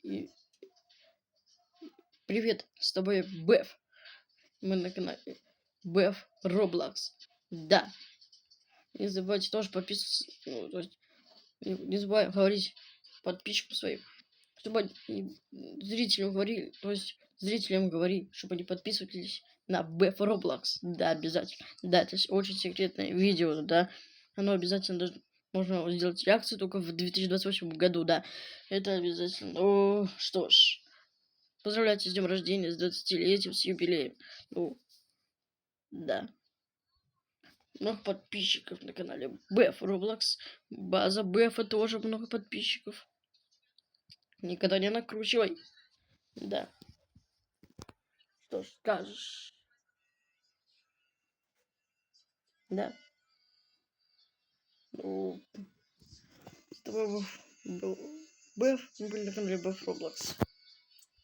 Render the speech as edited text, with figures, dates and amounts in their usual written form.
И привет, с тобой Беф. Мы на канале Беф Роблокс. Да. Не забывайте тоже подписываться. Ну, то есть, не забывай говорить подписчикам своим, чтобы зрителям говори, чтобы они подписывались на Беф Роблокс. Да, обязательно. Да, это очень секретное видео, да. Оно обязательно даже можно сделать реакцию только в 2028 году, да. Это обязательно. О, что ж. Поздравляйте с днем рождения, с 20-летием, с юбилеем. Ну, да. Много подписчиков на канале Беф Роблокс. База Бефа тоже много подписчиков. Никогда не накручивай. Да. Что ж, скажешь? Да. Ну, с тобой был Беф, мы были на канале Беф Роблокс.